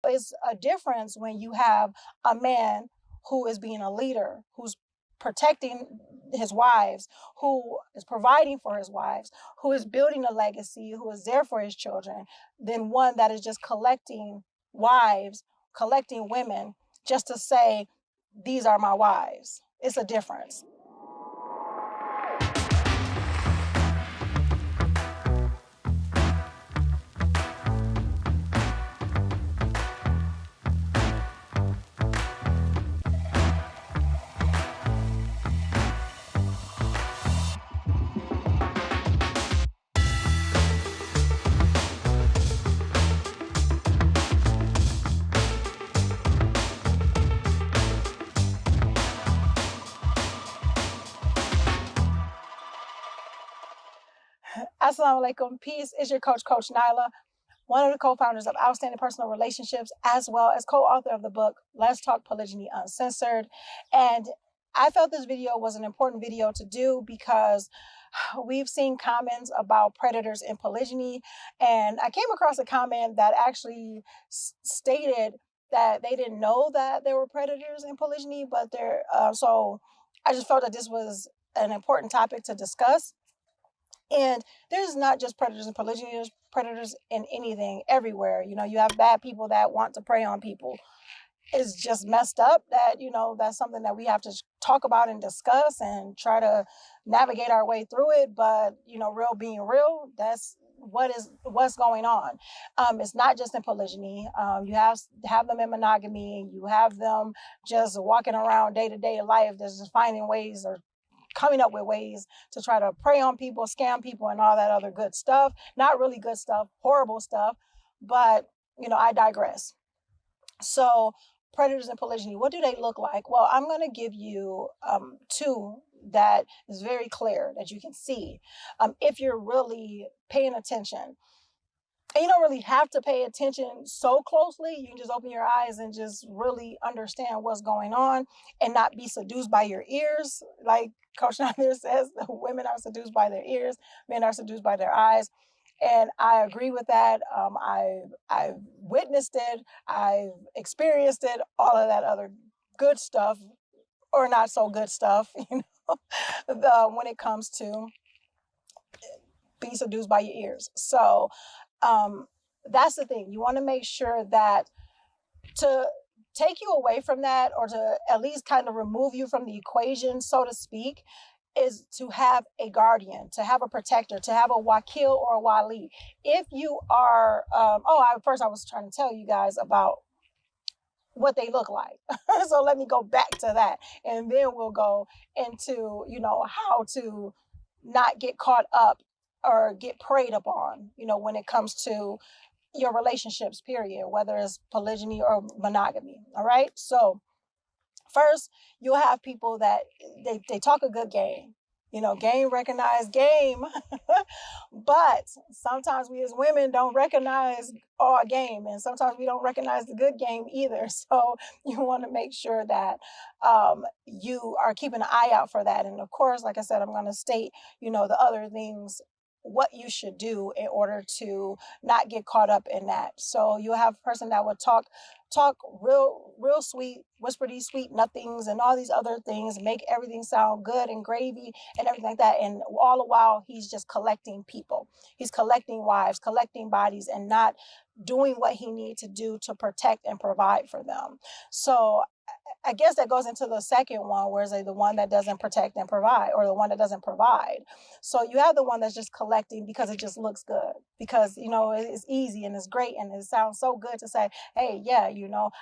It's a difference when you have a man who is being a leader, who's protecting his wives, who is providing for his wives, who is building a legacy, who is there for his children, than one that is just collecting wives, collecting women just to say, these are my wives. It's a difference. Assalamu alaikum. Peace. It's your coach, Coach Nyla, one of the co-founders of Outstanding Personal Relationships, as well as co-author of the book, Let's Talk Polygyny Uncensored. And I felt this video was an important video to do because we've seen comments about predators in polygyny. And I came across a comment that actually stated that they didn't know that there were predators in polygyny, but so I just felt that this was an important topic to discuss. And there's not just predators in polygyny, there's predators in anything, everywhere. You have bad people that want to prey on people. It's just messed up that, that's something that we have to talk about and discuss and try to navigate our way through it. But, real being real, that's what's going on. It's not just in polygyny. You have them in monogamy. You have them just walking around day-to-day life, just finding ways or coming up with ways to try to prey on people, scam people, and all that other good stuff. Not really good stuff, horrible stuff, but, I digress. So predators in polygyny, what do they look like? Well, I'm going to give you two that is very clear that you can see if you're really paying attention. And you don't really have to pay attention so closely. You can just open your eyes and just really understand what's going on and not be seduced by your ears. Like Coach Nazir says, women are seduced by their ears, men are seduced by their eyes. And I agree with that. I've witnessed it. I've experienced it, all of that other good stuff or not so good stuff, when it comes to being seduced by your ears. So that's the thing. You want to make sure that to take you away from that, or to at least kind of remove you from the equation, so to speak, is to have a guardian, to have a protector, to have a wakil or a wali. If you are, first I was trying to tell you guys about what they look like. So let me go back to that. And then we'll go into, how to not get caught up or get preyed upon, when it comes to your relationships, period, whether it's polygyny or monogamy. All right. So first, you'll have people that they talk a good game, game recognized game. But sometimes we as women don't recognize our game, and sometimes we don't recognize the good game either. So you want to make sure that you are keeping an eye out for that. And of course, like I said, I'm going to state, the other things, what you should do in order to not get caught up in that. So you'll have a person that would talk real sweet, whisper these sweet nothings and all these other things, make everything sound good and gravy and everything like that. And all the while, he's just collecting people. He's collecting wives, collecting bodies, and not doing what he needs to do to protect and provide for them. So I guess that goes into the second one, where it's the one that doesn't protect and provide, or the one that doesn't provide. So you have the one that's just collecting because it just looks good, because, it's easy and it's great and it sounds so good to say, hey, yeah,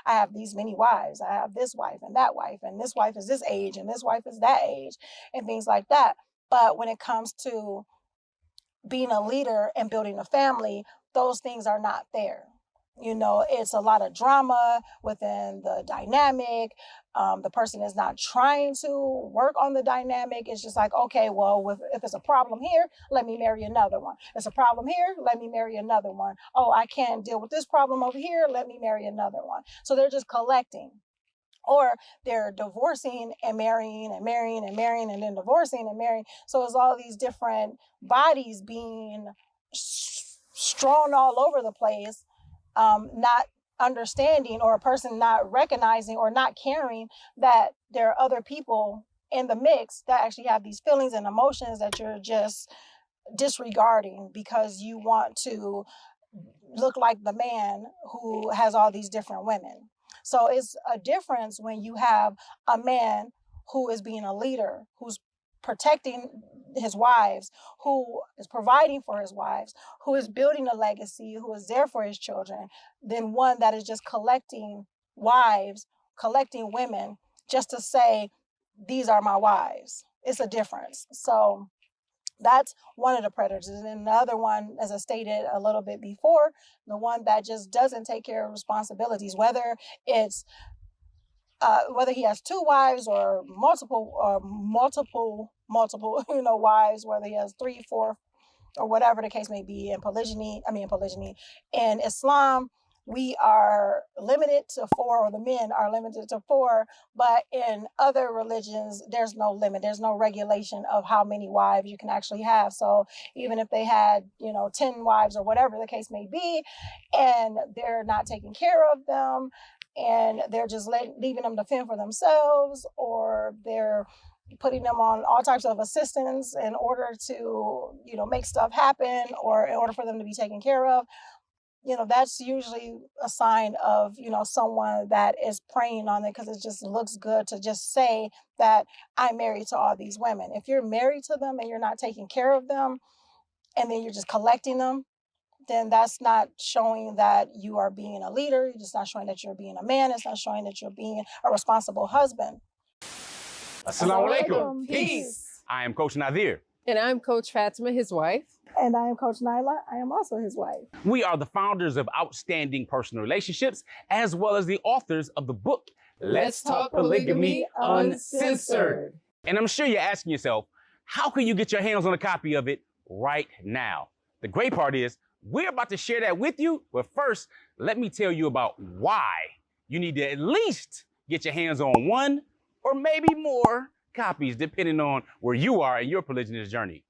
I have these many wives. I have this wife and that wife, and this wife is this age and this wife is that age, and things like that. But when it comes to being a leader and building a family, those things are not there. It's a lot of drama within the dynamic. The person is not trying to work on the dynamic. It's just like, okay, well, if it's a problem here, let me marry another one. It's a problem here, let me marry another one. Oh, I can't deal with this problem over here, let me marry another one. So they're just collecting. Or they're divorcing and marrying and marrying and marrying and then divorcing and marrying. So it's all these different bodies being strewn all over the place, not understanding, or a person not recognizing or not caring that there are other people in the mix that actually have these feelings and emotions that you're just disregarding because you want to look like the man who has all these different women. So it's a difference when you have a man who is being a leader, who's protecting his wives, who is providing for his wives, who is building a legacy, who is there for his children, than one that is just collecting wives, collecting women just to say, these are my wives. It's a difference. So that's one of the predators. And then the other one, as I stated a little bit before, the one that just doesn't take care of responsibilities, whether it's whether he has two wives or multiple, wives, whether he has 3, 4, or whatever the case may be. In polygyny, in Islam, we are limited to 4, or the men are limited to 4, but in other religions, there's no limit. There's no regulation of how many wives you can actually have. So even if they had, 10 wives or whatever the case may be, and they're not taking care of them, and they're just leaving them to fend for themselves, or they're putting them on all types of assistance in order to, make stuff happen, or in order for them to be taken care of, that's usually a sign of, someone that is preying on it because it just looks good to just say that I'm married to all these women. If you're married to them and you're not taking care of them, and then you're just collecting them, then that's not showing that you are being a leader. It's not showing that you're being a man. It's not showing that you're being a responsible husband. Assalamu alaikum. Peace. I am Coach Nazir. And I'm Coach Fatimah, his wife. And I am Coach Nyla. I am also his wife. We are the founders of Outstanding Personal Relationships, as well as the authors of the book, Let's Talk Polygamy Uncensored. And I'm sure you're asking yourself, how can you get your hands on a copy of it right now? The great part is, we're about to share that with you, but first, let me tell you about why you need to at least get your hands on 1 or maybe more copies, depending on where you are in your polygynous journey.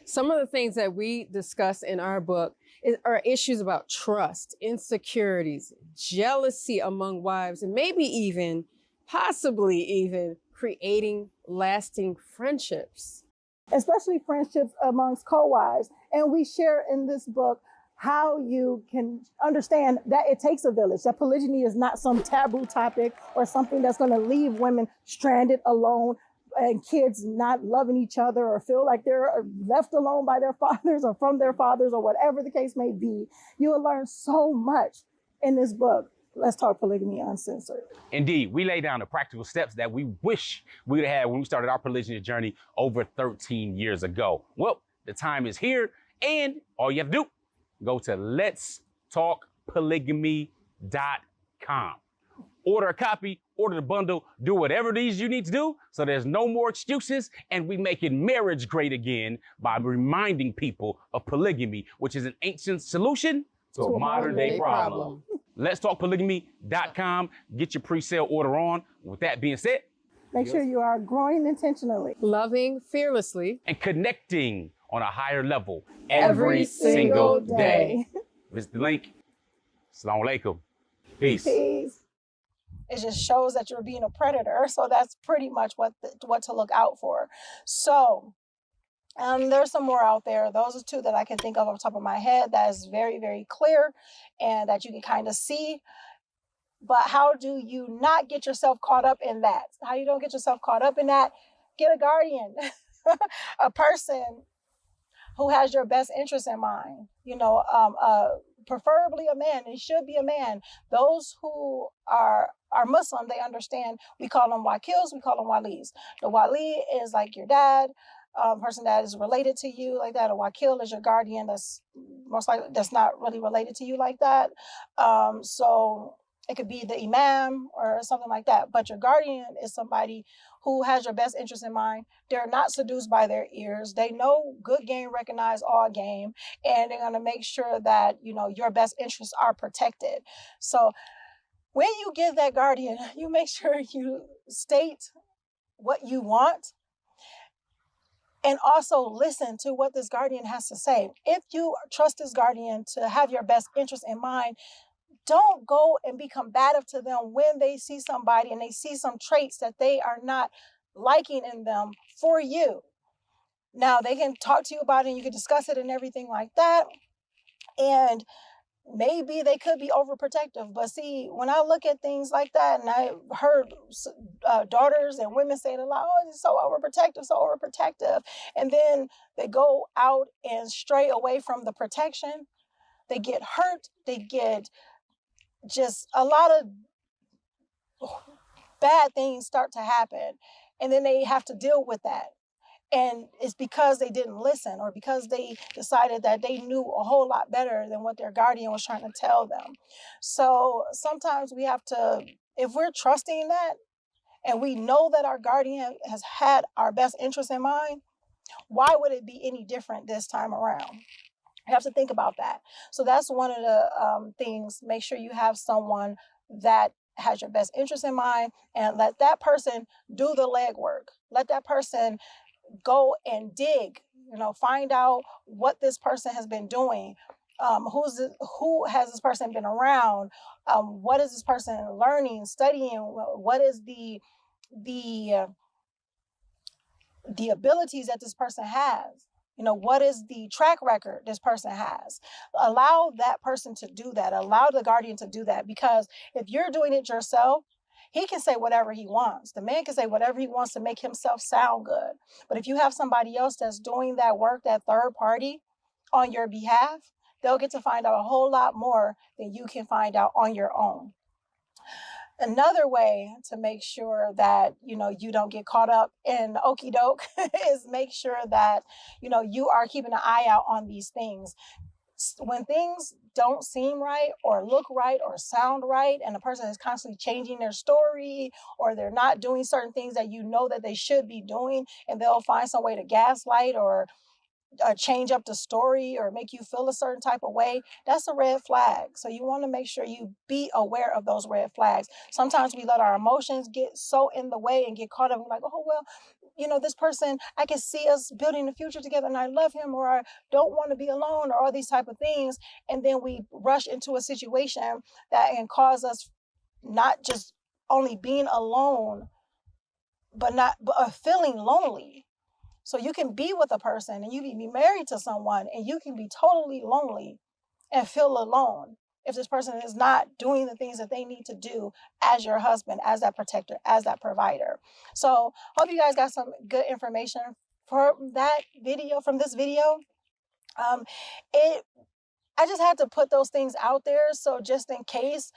Some of the things that we discuss in our book are issues about trust, insecurities, jealousy among wives, and maybe possibly even creating lasting friendships. Especially friendships amongst co-wives. And we share in this book how you can understand that it takes a village, that polygyny is not some taboo topic or something that's going to leave women stranded alone and kids not loving each other or feel like they're left alone by their fathers or from their fathers or whatever the case may be. You will learn so much in this book. Let's Talk Polygamy Uncensored. Indeed, we lay down the practical steps that we wish we would have had when we started our polygynous journey over 13 years ago. Well, the time is here, and all you have to do, go to letstalkpolygamy.com. Order a copy, order the bundle, do whatever it is you need to do so there's no more excuses, and we making marriage great again by reminding people of polygamy, which is an ancient solution to a modern day problem. Letstalkpolygamy.com. Get your pre-sale order on. With that being said, make sure you are growing intentionally, loving fearlessly, and connecting on a higher level every single day. Visit the link. Assalamu alaikum. Peace. Peace. It just shows that you're being a predator. So that's pretty much what to look out for. So there's some more out there. Those are 2 that I can think of off the top of my head that is very, very clear and that you can kind of see. But how do you not get yourself caught up in that? How you don't get yourself caught up in that? Get a guardian, a person who has your best interest in mind. Preferably a man. It should be a man. Those who are Muslim, they understand. We call them wakils, we call them walis. The wali is like your dad, person that is related to you like that. A wakil is your guardian that's most likely that's not really related to you like that. So it could be the imam or something like that. But your guardian is somebody who has your best interest in mind. They're not seduced by their ears. They know good game recognize all game, and they're going to make sure that, your best interests are protected. So when you get that guardian, you make sure you state what you want and also listen to what this guardian has to say. If you trust this guardian to have your best interest in mind, don't go and be combative to them when they see somebody and they see some traits that they are not liking in them for you. Now, they can talk to you about it and you can discuss it and everything like that. And maybe they could be overprotective. But see, when I look at things like that, and I heard daughters and women saying a lot, oh, it's so overprotective, so overprotective. And then they go out and stray away from the protection. They get hurt. They get just a lot of bad things start to happen. And then they have to deal with that. And it's because they didn't listen, or because they decided that they knew a whole lot better than what their guardian was trying to tell them. So sometimes we have to, if we're trusting that and we know that our guardian has had our best interest in mind, why would it be any different this time around? You have to think about that. So that's one of the things. Make sure you have someone that has your best interest in mind, and let that person do the legwork. Let that person go and dig, find out what this person has been doing. Who has this person been around? What is this person learning, studying? What is the abilities that this person has? What is the track record this person has? Allow that person to do that. Allow the guardian to do that, because if you're doing it yourself, he can say whatever he wants. The man can say whatever he wants to make himself sound good. But if you have somebody else that's doing that work, that third party on your behalf, they'll get to find out a whole lot more than you can find out on your own. Another way to make sure that, you don't get caught up in okie doke is make sure that, you are keeping an eye out on these things. When things don't seem right or look right or sound right, and the person is constantly changing their story, or they're not doing certain things that that they should be doing, and they'll find some way to gaslight or change up the story or make you feel a certain type of way, that's a red flag. So you want to make sure you be aware of those red flags. Sometimes we let our emotions get so in the way and get caught up. We're like, oh, well, this person, I can see us building the future together and I love him, or I don't want to be alone, or all these type of things. And then we rush into a situation that can cause us not just only being alone, but feeling lonely. So you can be with a person and you can be married to someone and you can be totally lonely and feel alone if this person is not doing the things that they need to do as your husband, as that protector, as that provider. So hope you guys got some good information from this video. I just had to put those things out there. So just in case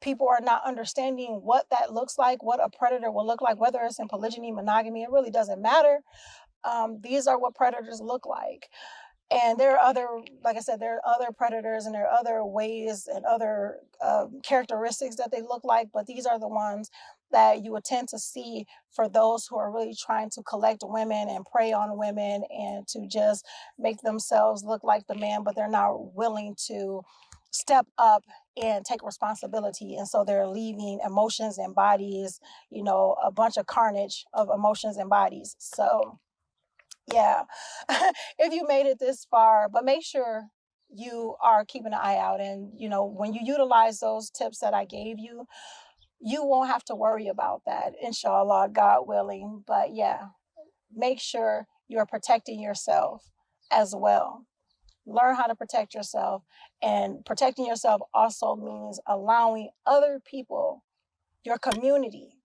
people are not understanding what that looks like, what a predator will look like, whether it's in polygyny, monogamy, it really doesn't matter. These are what predators look like. And there are like I said, there are other predators and there are other ways and other characteristics that they look like. But these are the ones that you would tend to see for those who are really trying to collect women and prey on women and to just make themselves look like the man, but they're not willing to step up and take responsibility. And so they're leaving emotions and bodies, a bunch of carnage of emotions and bodies. So yeah, if you made it this far, but make sure you are keeping an eye out. And, when you utilize those tips that I gave you, you won't have to worry about that, inshallah, God willing. But yeah, make sure you're protecting yourself as well. Learn how to protect yourself. And protecting yourself also means allowing other people, your community,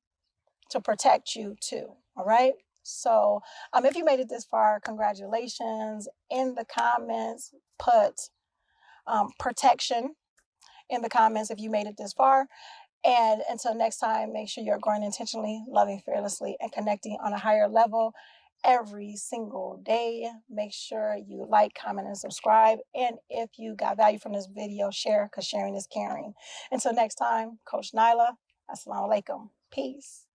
to protect you too. All right. So if you made it this far, congratulations. In the comments, put protection in the comments if you made it this far. And until next time, make sure you're growing intentionally, loving fearlessly, and connecting on a higher level every single day. Make sure you like, comment, and subscribe. And if you got value from this video, share, because sharing is caring. Until next time, Coach Nyla, Assalamu alaikum. Peace.